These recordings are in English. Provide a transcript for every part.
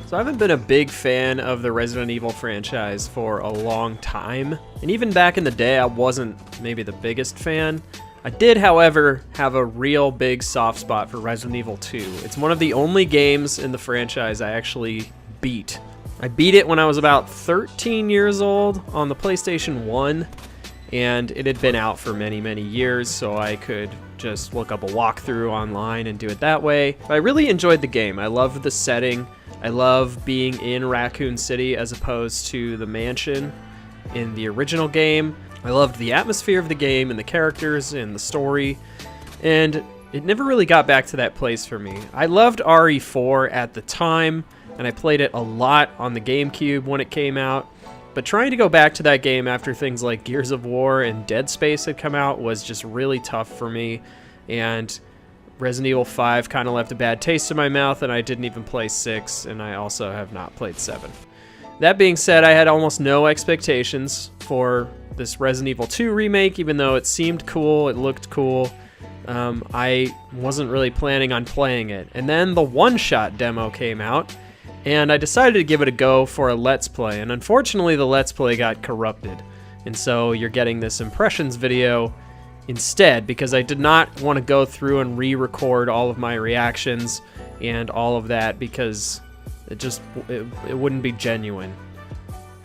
So I haven't been a big fan of the Resident Evil franchise for a long time, and even back in the day I wasn't maybe the biggest fan. I did, however, have a real big soft spot for Resident Evil 2. It's one of the only games in the franchise I actually beat. I beat it when I was about 13 years old on the PlayStation 1, and it had been out for many, many years, so I could just look up a walkthrough online and do it that way. But I really enjoyed the game. I loved the setting. I love being in Raccoon City as opposed to the mansion in the original game. I loved the atmosphere of the game and the characters and the story, and it never really got back to that place for me. I loved RE4 at the time, and I played it a lot on the GameCube when it came out, but trying to go back to that game after things like Gears of War and Dead Space had come out was just really tough for me, and Resident Evil 5 kind of left a bad taste in my mouth, and I didn't even play 6, and I also have not played 7. That being said, I had almost no expectations for this Resident Evil 2 remake, even though it seemed cool, it looked cool. I wasn't really planning on playing it. And then the one-shot demo came out, and I decided to give it a go for a Let's Play, and unfortunately the Let's Play got corrupted. And so you're getting this impressions video instead, because I did not want to go through and re-record all of my reactions and all of that, because it wouldn't be genuine.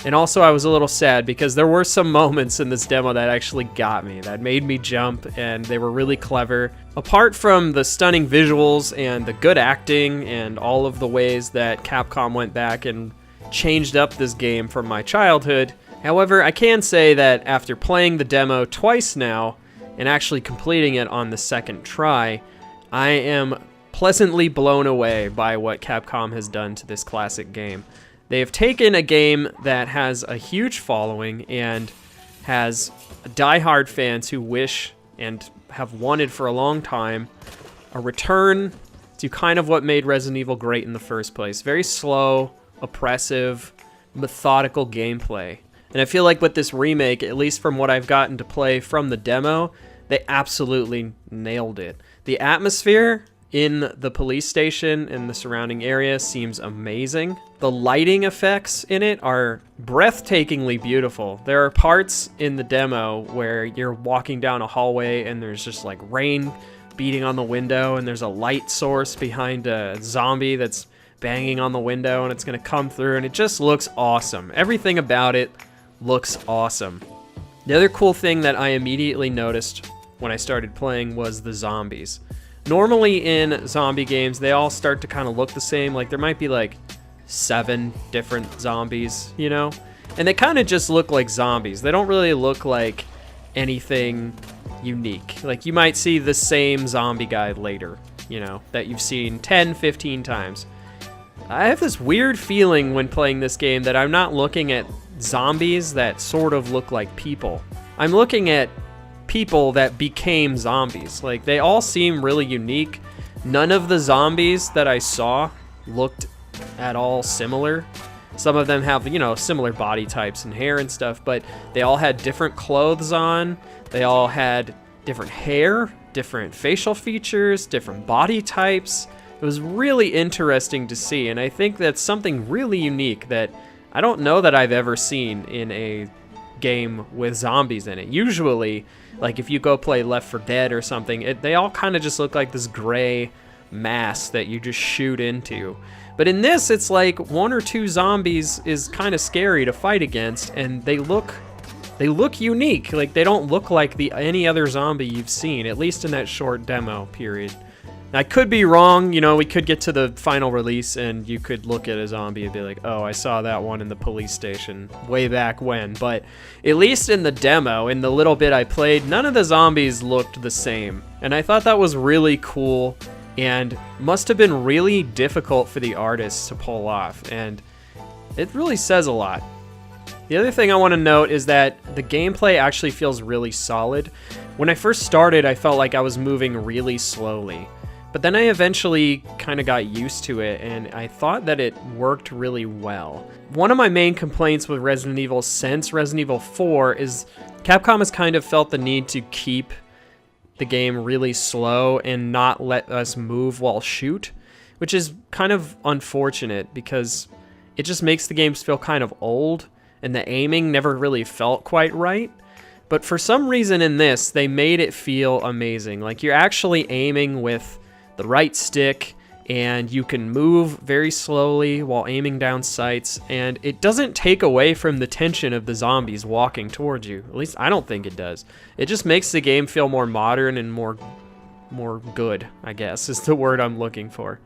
And also I was a little sad because there were some moments in this demo that actually got me, that made me jump, and they were really clever. Apart from the stunning visuals and the good acting and all of the ways that Capcom went back and changed up this game from my childhood, however, I can say that after playing the demo twice now, and actually completing it on the second try, I am pleasantly blown away by what Capcom has done to this classic game. They have taken a game that has a huge following and has diehard fans who wish and have wanted for a long time a return to kind of what made Resident Evil great in the first place. Very slow, oppressive, methodical gameplay. And I feel like with this remake, at least from what I've gotten to play from the demo, they absolutely nailed it. The atmosphere in the police station and the surrounding area seems amazing. The lighting effects in it are breathtakingly beautiful. There are parts in the demo where you're walking down a hallway and there's just like rain beating on the window, and there's a light source behind a zombie that's banging on the window, and it's gonna come through, and it just looks awesome. Everything about it looks awesome. The other cool thing that I immediately noticed when I started playing was the zombies. Normally in zombie games, they all start to kind of look the same. Like there might be like 7 different zombies, you know? And they kind of just look like zombies. They don't really look like anything unique. Like you might see the same zombie guy later, you know, that you've seen 10, 15 times. I have this weird feeling when playing this game that I'm not looking at zombies that sort of look like people. I'm looking at people that became zombies. Like they all seem really unique. None of the zombies that I saw looked at all similar. Some of them have, you know, similar body types and hair and stuff, but they all had different clothes on. They all had different hair, different facial features, different body types. It was really interesting to see, and I think that's something really unique that I don't know that I've ever seen in a game with zombies in it. Usually, like if you go play Left 4 Dead or something, they all kind of just look like this gray mass that you just shoot into. But in this, it's like 1 or 2 zombies is kind of scary to fight against, and they look unique. Like they don't look like any other zombie you've seen, at least in that short demo period. I could be wrong, you know, we could get to the final release and you could look at a zombie and be like, oh, I saw that one in the police station way back when. But at least in the demo, in the little bit I played, none of the zombies looked the same. And I thought that was really cool and must have been really difficult for the artists to pull off. And it really says a lot. The other thing I want to note is that the gameplay actually feels really solid. When I first started, I felt like I was moving really slowly. But then I eventually kind of got used to it, and I thought that it worked really well. One of my main complaints with Resident Evil since Resident Evil 4 is Capcom has kind of felt the need to keep the game really slow and not let us move while shoot. which is kind of unfortunate because it just makes the games feel kind of old, and the aiming never really felt quite right. But for some reason in this, they made it feel amazing. Like, you're actually aiming with the right stick, and you can move very slowly while aiming down sights, and it doesn't take away from the tension of the zombies walking towards you. At least I don't think it does. It just makes the game feel more modern and more good, I guess, is the word I'm looking for.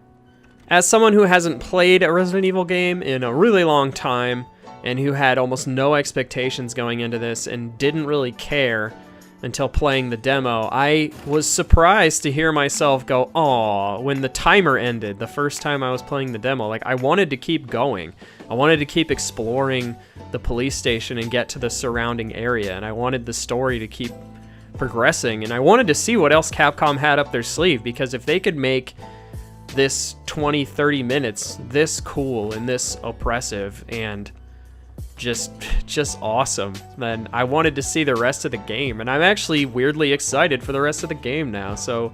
As someone who hasn't played a Resident Evil game in a really long time, and who had almost no expectations going into this and didn't really care until playing the demo, I was surprised to hear myself go, "Aw," when the timer ended the first time I was playing the demo. Like, I wanted to keep going. I wanted to keep exploring the police station and get to the surrounding area, and I wanted the story to keep progressing, and I wanted to see what else Capcom had up their sleeve, because if they could make this 20-30 minutes this cool and this oppressive and just awesome, then I wanted to see the rest of the game, and I'm actually weirdly excited for the rest of the game now. So,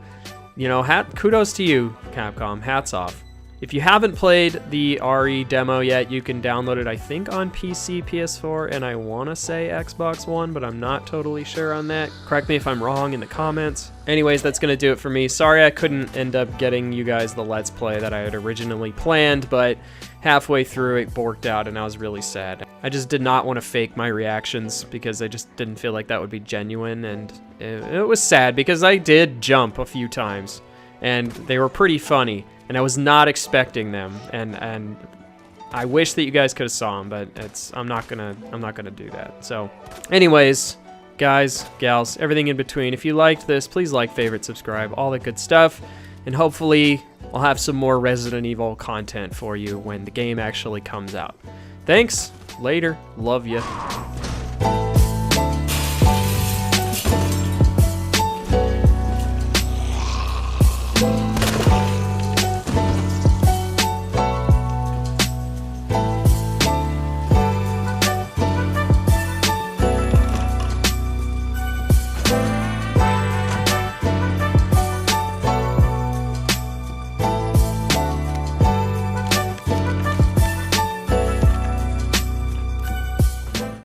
you know, kudos to you, Capcom. Hats off. If you haven't played the RE demo yet, you can download it, I think, on PC, PS4, and I want to say Xbox One, but I'm not totally sure on that. Correct me if I'm wrong in the comments. Anyways, that's going to do it for me. Sorry I couldn't end up getting you guys the Let's Play that I had originally planned, but halfway through it borked out, and I was really sad. I just did not want to fake my reactions because I just didn't feel like that would be genuine, and it was sad because I did jump a few times, and they were pretty funny. And I was not expecting them, and I wish that you guys could have saw them, but I'm not gonna do that. So, anyways, guys, gals, everything in between. If you liked this, please like, favorite, subscribe, all that good stuff, and hopefully I'll have some more Resident Evil content for you when the game actually comes out. Thanks. Later. Love ya.